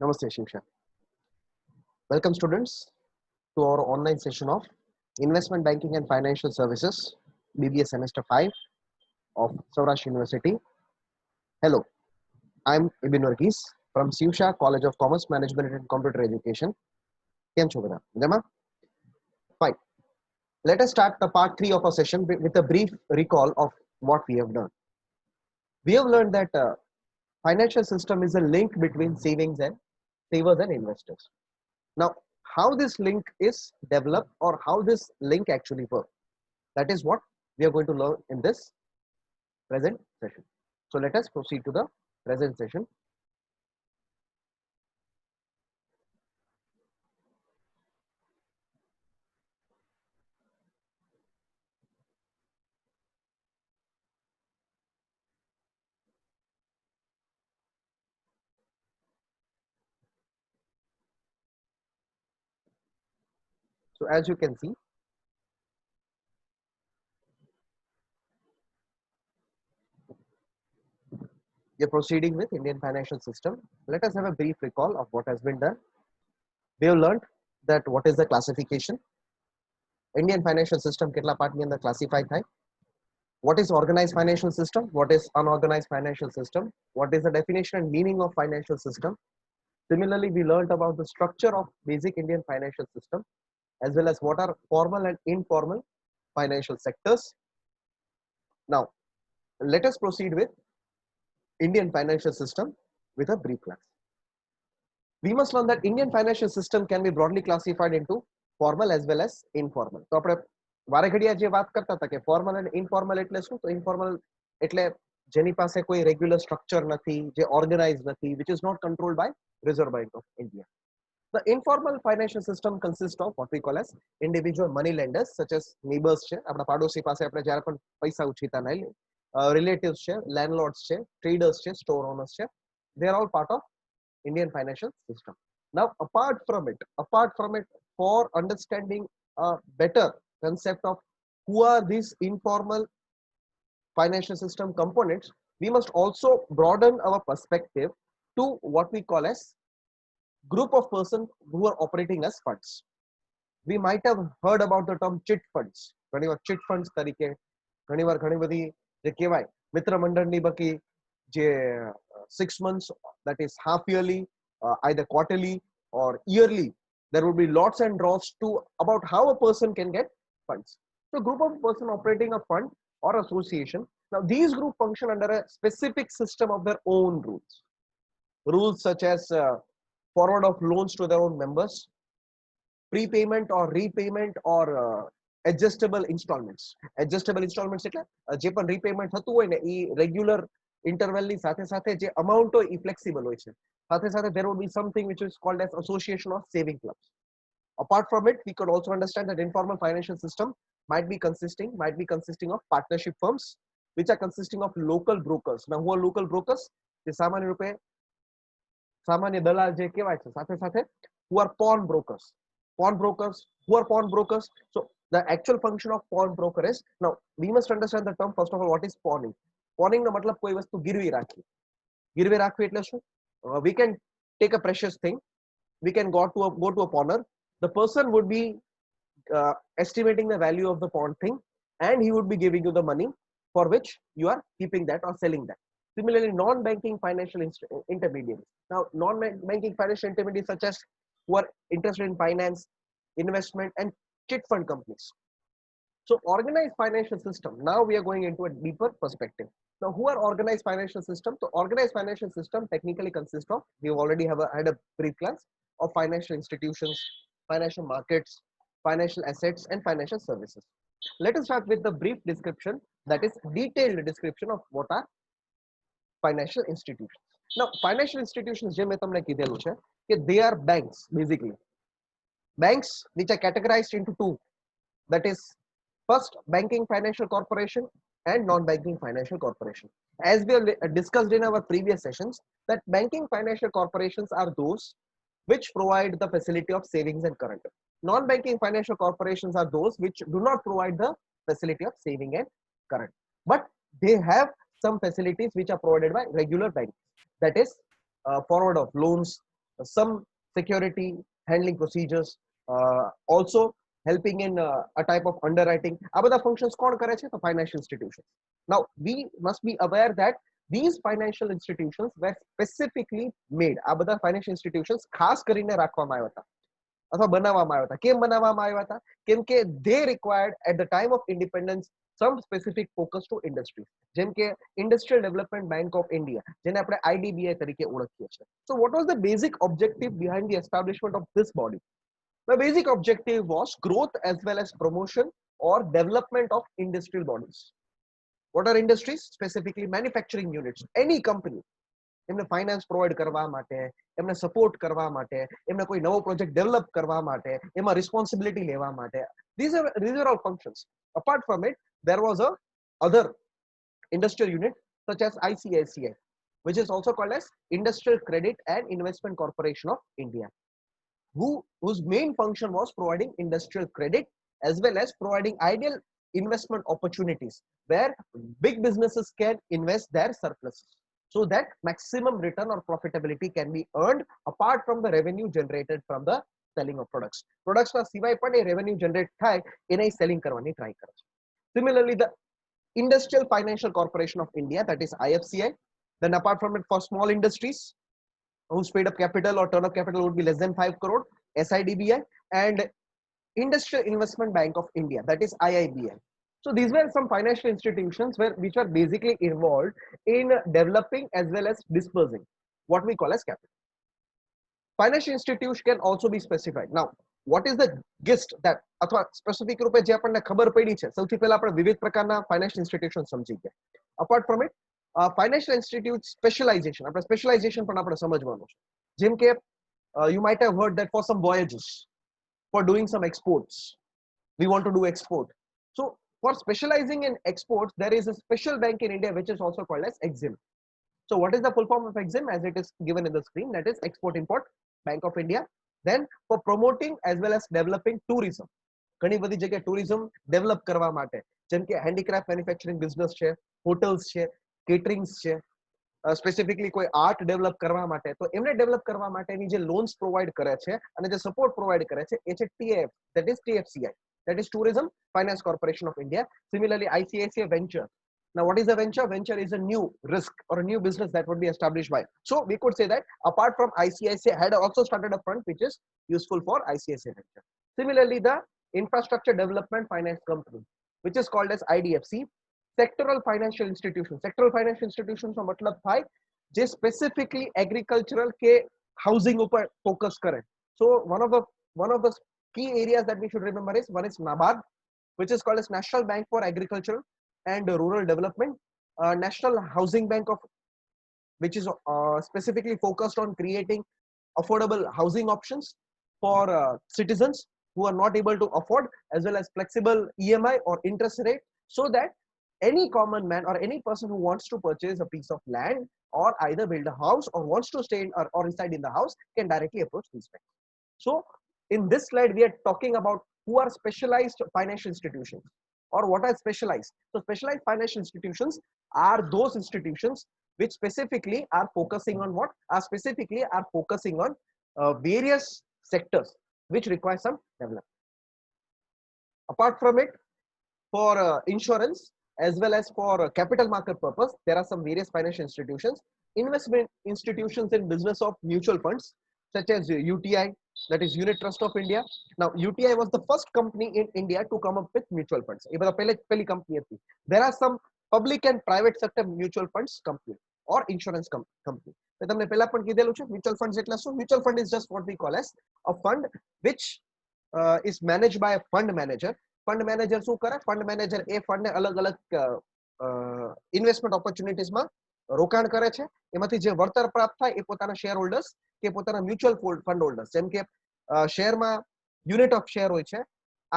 Namaste, Shivsha. Welcome, students, to our online session of Investment Banking and Financial Services, BBA Semester 5 of Saurashtra University. Hello, I'm Ibn Varghese from Shivsha College of Commerce, Management and Computer Education. Kem છો બધા? મજામાં? Fine. Let us start the part 3 of our session with a brief recall of what we have done. We have learned that financial system is a link between savers and investors. Now, how this link is developed or how this link actually works, that is what we are going to learn in this present session. So let us proceed to the present session. So as you can see, we are proceeding with Indian financial system. Let us have a brief recall of what has been done. We have learned that what is the classification, Indian financial system કેટલા part ની અંદર classify થાય, what is organized financial system, what is unorganized financial system, what is the definition and meaning of financial system. Similarly, we learned about the structure of basic Indian financial system, as well as what are formal and informal financial sectors. Now, let us proceed with Indian financial system with a brief glance. We must learn that Indian financial system can be broadly classified into formal as well as informal. તો આપણે વારે ઘડિયા જે વાત કરતા હતા કે formal અને informal એટલે શું, તો ઇન્ફોર્મલ એટલે જેની પાસે કોઈ રેગ્યુલર સ્ટ્રક્ચર નથી, જે ઓર્ગેનાઇઝ નથી, which is not controlled by Reserve Bank of India. The informal financial system consists of what we call as individual money lenders, such as neighbors છે, આપણા પાડોશી પાસે આપણે જ્યારે પણ પૈસા ઉછીતા નહીં, relatives છે, landlords છે, traders છે, store owners છે. They are all part of Indian financial system. Now, apart from it, for understanding a better concept of who are these informal financial system components, we must also broaden our perspective to what we call as group of persons who are operating as funds. We might have heard about the term chit funds. ઘણીવાર chit funds તરીકે ઘણીવાર ઘણી બધી જે કહેવાય મિત્ર મંડળની બાકી જે 6 months, that is half yearly, either quarterly or yearly, there will be lots and draws to about how a person can get funds. So group of person operating a fund or association. Now these group function under a specific system of their own rules such as forward of loans to their own members, prepayment or repayment or adjustable installments. Adjustable installments એટલે જે પણ repayment થતું હોય ને એ regular interval ની સાથે સાથે જે amount હોય એ flexible હોય છે. સાથે સાથે there would be something which is called as association or saving clubs. Apart from it, we could also understand that informal financial system might be consisting of partnership firms, which are consisting of local brokers. Now, who are local brokers? જે સામાન્ય રૂપે સામાન્ય દલાલ જે કહેવાય છે, સાથે સાથે who are pawn brokers. Who are pawn brokers? So the actual function of pawn broker is, now we must understand the term first of all. What is pawning? Pawning નો મતલબ કોઈ વસ્તુ ગીરવી રાખવી. ગીરવે રાખવી એટલે શું? We can take a precious thing, we can go to a pawner. The person would be estimating the value of the pawned thing, and he would be giving you the money for which you are keeping that or selling that. Similarly, non-banking financial intermediaries. Now, non-banking financial intermediaries such as who are interested in finance, investment, and chit fund companies. So, organized financial system. Now we are going into a deeper perspective. Now, who are organized financial system? So, organized financial system technically consists of, we already had a brief glance of financial institutions, financial markets, financial assets, and financial services. Let us start with the brief description, that is detailed description of what are financial institutions. Now, financial institutions, જે મેં તમને કીધેલું છે કે they are banks basically. Banks which are categorized into two, that is first banking financial corporation and non-banking financial corporation. As we have discussed in our previous sessions, that banking financial corporations are those which provide the facility of savings and current. Non-banking financial corporations are those which do not provide the facility of saving and current, but they have some facilities which are provided by regular banks, that is forward of loans, some security handling procedures, also helping in a type of underwriting. આ બધા functions કોણ કરે છે? તો financial institutions. Now we must be aware that these financial institutions were specifically made. આ બધા financial institutions ખાસ કરીને રાખવામાં આવ્યા હતા અથવા બનાવવામાં આવ્યા હતા. કેમ બનાવવામાં આવ્યા હતા? કેમ કે they required at the time of independence some specific focus to industry. જેમ કે Industrial Development Bank of India, જેને આપણે IDBI તરીકે ઓળખીએ છીએ. So what was the basic objective behind the establishment of this body? The basic objective was growth as well as promotion or development of industrial bodies. What are industries? Specifically manufacturing units. Any company, એમને finance provide કરવા માટે, એમને support કરવા માટે, એમને કોઈ નવો project develop કરવા માટે, એમાં રિસ્પોન્સિબિલિટી લેવા માટે. These are all functions. Apart from it, there was a other industrial unit such as ICICI, which is also called as Industrial Credit and Investment Corporation of India, whose main function was providing industrial credit as well as providing ideal investment opportunities where big businesses can invest their surpluses so that maximum return or profitability can be earned apart from the revenue generated from the selling of products. Products na સિવાય પણ એ revenue generate થાય એને selling કરવાની try કરે છે. Similarly, the Industrial Financial Corporation of India, that is IFCI. Then apart from it, for small industries whose paid up capital or turn up capital would be less than 5 crore, SIDBI, and Industrial Investment Bank of India, that is IIBI. So these were some financial institutions which are basically involved in developing as well as dispersing what we call as capital. Financial institution can also be specified. Now, what is the gist that અથવા specific રૂપે જે આપણને ખબર પડી છે? સૌથી પહેલા આપણે વિવિધ પ્રકારના ફાઇનાન્શિયલ ઇન્સ્ટિટ્યુશન સમજી ગયા. Apart from it, financial institute specialisation, આપણે સ્પેશિયલાઇઝેશન પણ આપણે સમજવાનું છે. જેમ કે you might have heard that for some voyages, for doing some exports, we want to do export. So for specializing in exports, there is a special bank in India which is also called as EXIM. So what is the full form of EXIM? As it is given in the screen, that is Export Import Bank of India. Then for promoting as well as developing tourism, ઘણી બધી જગ્યાએ tourism develop કરવા માટે, જેમ કે handicraft manufacturing business છે, hotels છે, caterings છે, સ્પેસિફિકલી કોઈ આર્ટ ડેવલપ કરવા માટે, તો એમને ડેવલપ કરવા માટેની જે લોન્સ પ્રોવાઈડ કરે છે અને જે સપોર્ટ પ્રોવાઈડ કરે છે એ છે TAF, that is TFCI, that is Tourism Finance Corporation of India. Similarly, ICICI Venture. Now, what is a venture? Venture is a new risk or a new business that would be established by. So we could say that apart from ICICI had also started a fund which is useful for ICICI Venture. Similarly, the Infrastructure Development Finance Company, which is called as IDFC. Sectoral financial institutions. Sectoral financial institutions નો મતલબ થાય જે specifically agricultural કે housing ઉપર focus કરે. So one of the key areas that we should remember is one is NABARD, which is called as National Bank for Agricultural and Rural Development. National Housing Bank of, which is specifically focused on creating affordable housing options for citizens who are not able to afford, as well as flexible EMI or interest rate, so that any common man or any person who wants to purchase a piece of land or either build a house or wants to stay in or reside in the house can directly approach these banks. So in this slide, we are talking about who are specialized financial institutions or what are specialized. So specialized financial institutions are those institutions which specifically are focusing on what? Specifically are focusing on various sectors which require some development. Apart from it, for insurance, as well as for capital market purpose, there are some various financial institutions. Investment institutions in business of mutual funds, such as UTI, that is Unit Trust of India. Now, UTI was the first company in India to come up with mutual funds. એ બધા પહેલી company હતી. There are some public and private sector mutual funds company or insurance company. તો તમને પહેલા પણ કીધેલું છે mutual funds એટલે શું? Mutual fund is just what we call as a fund which is managed by a fund manager. Fund manager શું કરે? ફંડ મેનેજર એ ફંડને અલગ અલગ ઇન્વેસ્ટમેન્ટ ઓપોર્ચ્યુનિટીઝમાં રોકાણ કરે છે. એમાંથી જે વળતર પ્રાપ્ત થાય એ પોતાના શેર હોલ્ડર્સ કે પોતાના મ્યુચ્યુઅલ ફંડ હોલ્ડર્સ, જેમ કે શેરમાં યુનિટ ઓફ શેર હોય છે,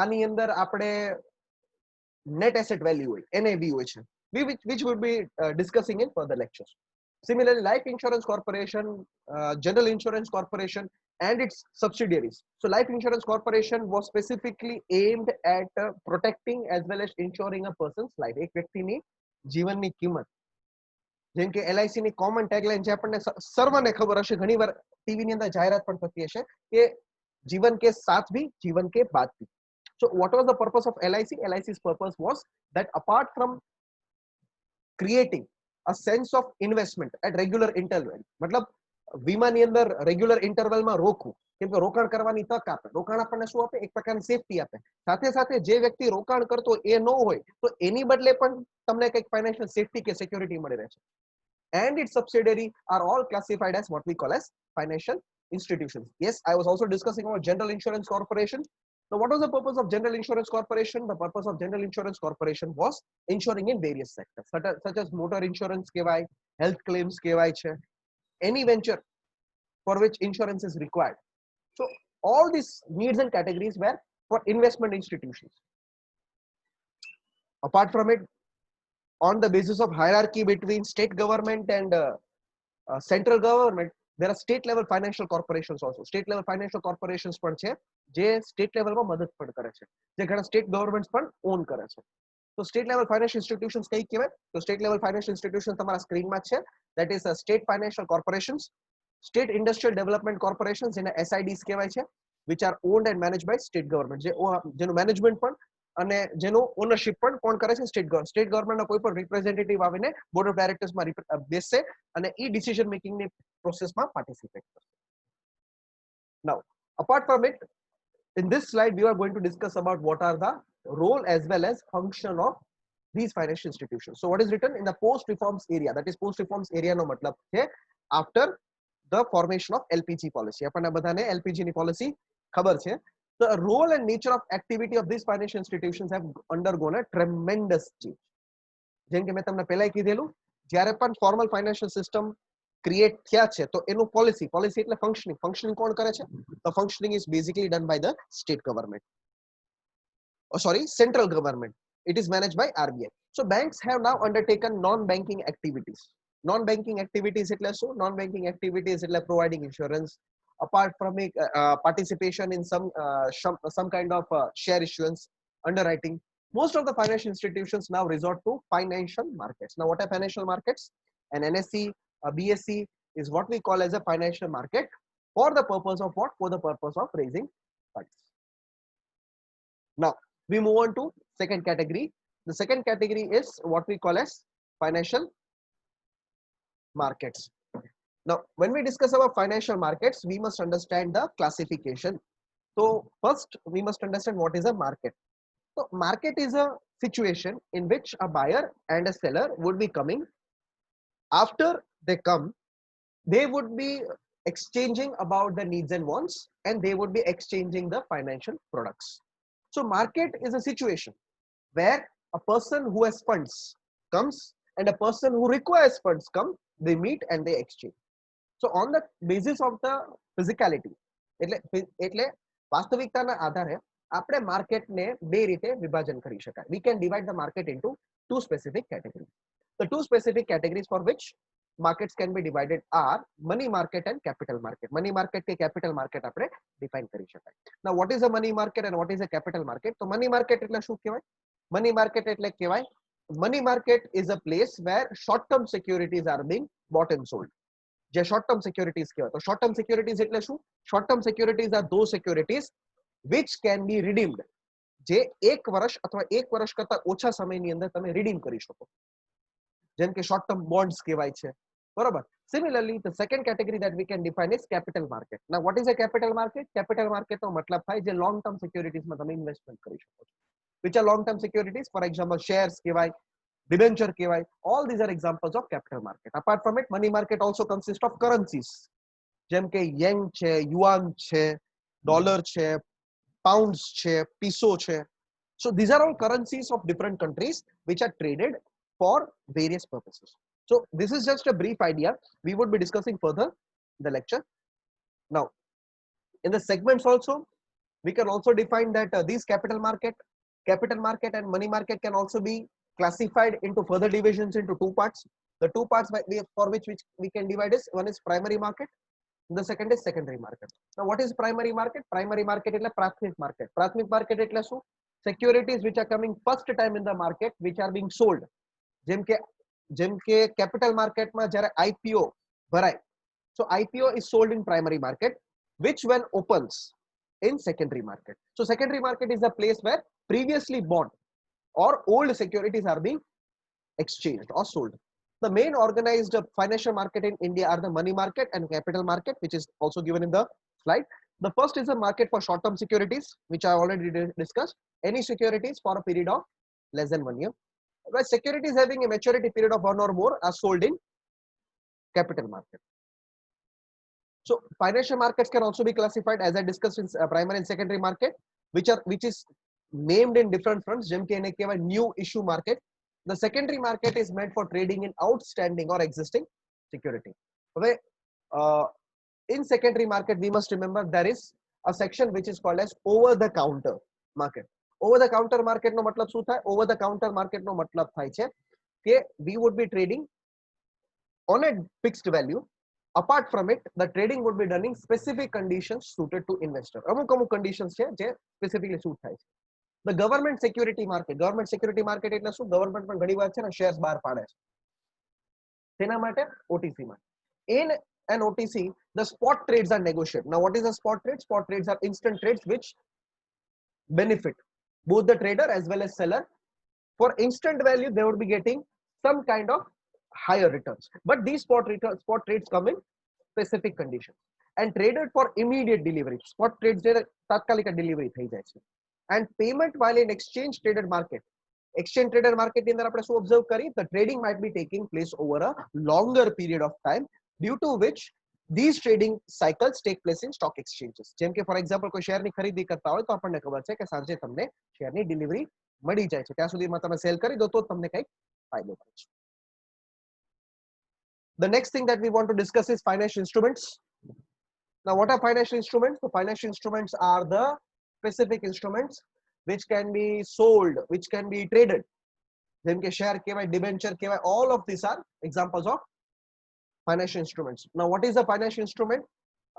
આની અંદર આપણે નેટ એસેટ વેલ્યુ હોય, NAV હોય છે, which would be discussing in further lectures. Similarly, Life Insurance Corporation, General Insurance Corporation and its subsidiaries. So Life Insurance Corporation was specifically aimed at protecting as well as insuring a person's life. એક વ્યક્તિની જીવનની કિંમત જેમ કે LIC ની common tagline જે આપણને સર્વને ખબર હશે, ઘણીવાર ટીવી ની અંદર જાહેરાત પણ થતી હશે કે જીવન के साथ भी जीवन के बाद भी. So what was the purpose of LIC? LIC's purpose was that apart from creating a sense of investment at regular interval, मतलब વીમાની અંદર રેગ્યુલર ઇન્ટરવલમાં રોકવું, કેમ કે રોકાણ કરવાની તક આપે. રોકાણ આપણને શું આપે? એક પ્રકારની સેફટી આપે. સાથે સાથે જે વ્યક્તિ રોકાણ કરતો એ ન હોય તો એની બદલે પણ તમને કંઈક ફાઇનાન્શિયલ સેફટી કે સિક્યોરિટી મળી રહે છે. And its subsidiary are all classified as what we call as financial institutions. Yes, I was also discussing about General Insurance Corporation. So what was the purpose of General Insurance Corporation? The purpose of General Insurance Corporation was insuring in various sectors, such as motor insurance kevai, health claims kevai che, any venture for which insurance is required. So all these needs and categories were for investment institutions. Apart from it, on the basis of hierarchy between state government and central government, there are state level financial corporations also. State level financial corporations પણ છે જે state લેવલમાં મદદ પણ કરે છે, જે ઘણા સ્ટેટ ગવર્નમેન્ટ્સ પણ ઓન કરે છે. તો સ્ટેટ લેવલ ફાઇનાન્શિયલ ઇન્સ્ટિટ્યુશન્સ કઈ કહેવાય? તો સ્ટેટ લેવલ ફાઇનાન્શિયલ ઇન્સ્ટિટ્યુશન તમારા સ્ક્રીનમાં છે. That is state financial corporations, state industrial development corporations, જેને SIDs કહેવાય છે, which are owned and managed by state government. જેનું મેનેજમેન્ટ પણ અને જેનો ઓનરશિપ પણ કોણ કરે છે? સ્ટેટ ગવર્નમેન્ટના કોઈ પણ રિપ્રેઝેન્ટેટિવ આવીને બોર્ડ ઓફ ડાયરેક્ટર્સમાં બેસશે અને ઈ ડિસિઝન મેકિંગની પ્રોસેસમાં પાર્ટિસિપેટ કરશે. Now, apart from it, in this slide we are going to discuss about what are the role as well as function of these financial institutions. So what is written in the post reforms area, that is post reforms area નો મતલબ છે after the formation of LPG policy. આપણને બધાને LPG ની policy ખબર છે. The role and nature of activity of these financial institutions have undergone a tremendous change. જેમ કે મેં તમને પહેલા કીધેલું, જ્યારે પણ ફોર્મલ ફાઇનાન્શિયલ સિસ્ટમ ક્રિએટ થયા છે તો એનું પોલિસી એટલે ફંક્શનિંગ કોણ કરે છે? The functioning is basically done by the state government. Central government. It is managed by RBI. So banks have now undertaken non-banking activities. Non-banking activities એટલે શું? Non-banking activities એટલે providing insurance, apart from participation in some kind of share issuance, underwriting. Most of the financial institutions now resort to financial markets. Now what are financial markets? An NSE, a BSE is what we call as a financial market. For the purpose of what? For the purpose of raising funds. Now we move on to second category. The second category is what we call as financial markets. Now when we discuss about financial markets, we must understand the classification. So first we must understand what is a market. So market is a situation in which a buyer and a seller would be coming. After they come, they would be exchanging about the needs and wants, and they would be exchanging the financial products. So market is a situation where a person who has funds comes and a person who requires funds come, they meet and they exchange. So on the basis of the physicality, એટલે વાસ્તવિકતાના આધારે આપણે માર્કેટને બે રીતે વિભાજન કરી શકાય. We can divide the market into two specific categories. The two specific categories for which markets can be divided are money market and capital market. Money market કે capital market આપણે define કરી શકાય. Now what is a money market and what is a capital market? તો money market એટલે શું કહેવાય? Money market એટલે કહેવાય, money market is a place where short term securities are being bought and sold. જે short term securities કહેવાય. તો short term securities એટલે શું? Short term securities are those securities which can be redeemed, જે એક વર્ષ અથવા એક વર્ષ કરતા ઓછા સમયની અંદર તમે redeem કરી શકો. જેમ કે short term bonds કહેવાય છે, બરોબર? Similarly, the second category that we can define is capital market. Now what is a capital market? Capital market નો મતલબ થાય જે long term securities માં તમે investment કરી શકો છો. Which are long term securities? For example, shares કહેવાય, debenture કહેવાય. All these are examples of capital market. Apart from it, money market also consists of currencies. જેમ કે yen છે, yuan છે, dollar છે, pounds છે, peso છે. So these are all currencies of different countries which are traded for various purposes. So this is just a brief idea. We would be discussing further in the lecture. Now, in the segments also, we can also define that these capital market and money market can also be classified into further divisions into two parts. The two parts for which we can divide is, one is primary market, the second is secondary market. Now what is primary market? Primary market એટલે પ્રાથમિક market. પ્રાથમિક market એટલે શું? Securities which are coming first time in the market which are being sold. જેમ કે જેમ કે capital માર્કેટમાં જ્યારે આઈપીઓ ભરાય, so IPO is sold in primary market, which when opens in secondary market. So secondary market is the place where previously bought or old securities are being exchanged or sold. The main organized financial market in India are the money market and capital market, which is also given in the slide. The first is a market for short-term securities, which I already discussed. Any securities for a period of less than 1 year. Where securities having a maturity period of 1 or more are sold in capital market. So financial markets can also be classified, as I discussed, in primary and secondary market, which is named in different fronts. જેમ કે એને કહેવાય new issue market. The secondary market is meant for trading in outstanding or existing security. In secondary market, we must remember there is a section which is called as over the counter market. Over the counter market નો મતલબ શું થાય? Over the counter market નો મતલબ થાય છે કે we would be trading on a fixed value. Apart from it, the trading would be done in specific conditions suited to investor. અમુક conditions છે જે specifically suit થાય છે. The government security market એટલે શું? ગવર્મેન્ટ પણ ઘણી વાર છે ને શેર્સ બહાર પાડે છે, તેના માટે OTC માં. In an OTC, the spot trades are negotiated. Now what is a spot trade? Spot trades are instant trades which benefit both the trader as well as seller. For instant value, they would be getting some kind of higher returns, but these spot trades come in specific conditions and traded for immediate delivery. Spot trades જે તાત્કાલિક delivery થઈ જાય છે. And payment while in exchange traded market. Exchange traded market ની અંદર આપણે શું observe કરી? The trading might be taking place over a longer period of time, due to which these trading cycles take place in stock exchanges. જેમ કે for example કોઈ શેરની ખરીદી કરતા હોય તો આપણને ખબર છે કે સાંજે તમને શેરની ડિલિવરી મળી જાય છે, ત્યાં સુધીમાં તમે સેલ કરી દો તો તમને કંઈક ફાયદો થાય છે. The next thing that we want to discuss is financial instruments. Now, what are financial instruments? The financial instruments are the specific instruments which can be sold, which can be traded. જેમ કે share કહેવાય, debenture કહેવાય, all of these are examples of financial instruments. Now, what is a financial instrument?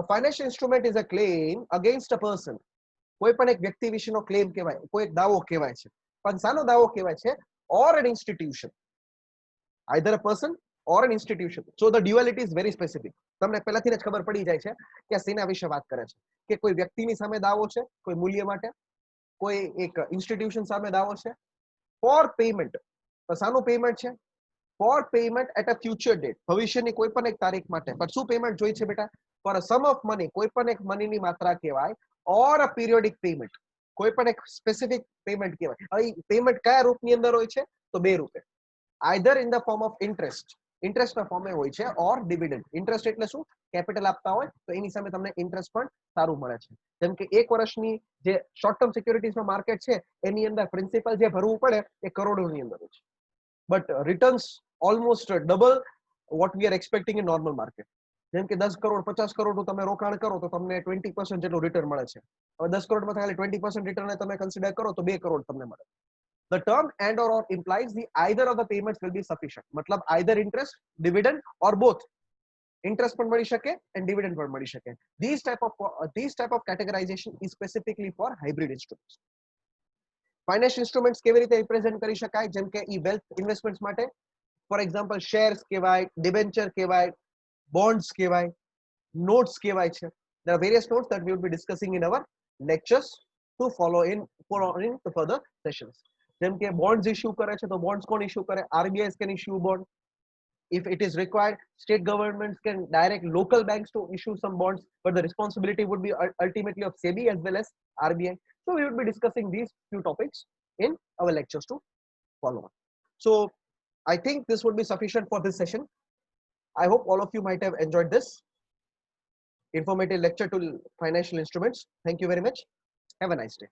A financial instrument is a claim against a person. કોઈ પણ એક વ્યક્તિ વિશેનો claim કહેવાય, કોઈ એક દાવો કહેવાય છે. પણ શાનો દાવો કહેવાય છે? Or an institution. Either a person or an institution. So the duality is very specific. તમને પહેલાથી જ ખબર પડી જાય છે કે શેના વિશે વાત કરે છે, કે કોઈ વ્યક્તિની સામે દાવો છે કોઈ મૂલ્ય માટે, કોઈ એક ઇન્સ્ટિટ્યુશન સામે દાવો છે. For payment, તો શાનું પેમેન્ટ છે? For payment at a future date, ભવિષ્યની કોઈ પણ એક તારીખ માટે. પણ શું પેમેન્ટ જોઈએ છે બેટા? For a sum of money, કોઈ પણ એક મનીની માત્રા કહેવાય, or a periodic payment, કોઈ પણ એક સ્પેસિફિક પેમેન્ટ કહેવાય. હવે પેમેન્ટ કયા રૂપની અંદર હોય છે? તો બે રૂપે. Either in the form of interest, interest ના ફોર્મે હોય છે, or dividend. interest એટલે શું? કેપિટલ આપતા હોય તો એની સામે તમને ઇન્ટરેસ્ટ પણ સારું મળે છે. જેમ કે 1 વર્ષની જે શોર્ટ ટર્મ સિક્યુરિટીઝ નો માર્કેટ છે એની અંદર પ્રિન્સિપલ જે ભરવું પડે એ કરોડોની અંદર હોય છે, but returns almost double what we are expecting in normal market. જેમ કે 10 કરોડ 50 કરોડનું તમે રોકાણ કરો તો તમને 20% જેટલું રિટર્ન મળે છે. હવે 10 કરોડમાં ખાલી 20% રિટર્ન તમે કન્સિડર કરો તો 2 કરોડ તમને મળે. The term and or implies the either of the payments will be sufficient. मतलब either interest, dividend or both. Interest પણ મળી શકે and dividend પણ મળી શકે. These type of categorization is specifically for hybrid instruments. Financial instruments કેવી રીતે represent કરી શકાય? જેમ કે wealth investments માટે for example shares કહેવાય, debenture કહેવાય, bonds કહેવાય, notes કહેવાય છે. There are various notes that we will be discussing in our lectures to follow in the further sessions. જેમ કે bonds issue કરે છે તો bonds કોણ issue કરે? RBI can issue bond. If it is required, state governments can direct local banks to issue some bonds, but the responsibility would be ultimately of SEBI as well as RBI. So we will be discussing these few topics in our lectures to follow on. So I think this would be sufficient for this session. I hope all of you might have enjoyed this informative lecture to financial instruments. Thank you very much. Have a nice day.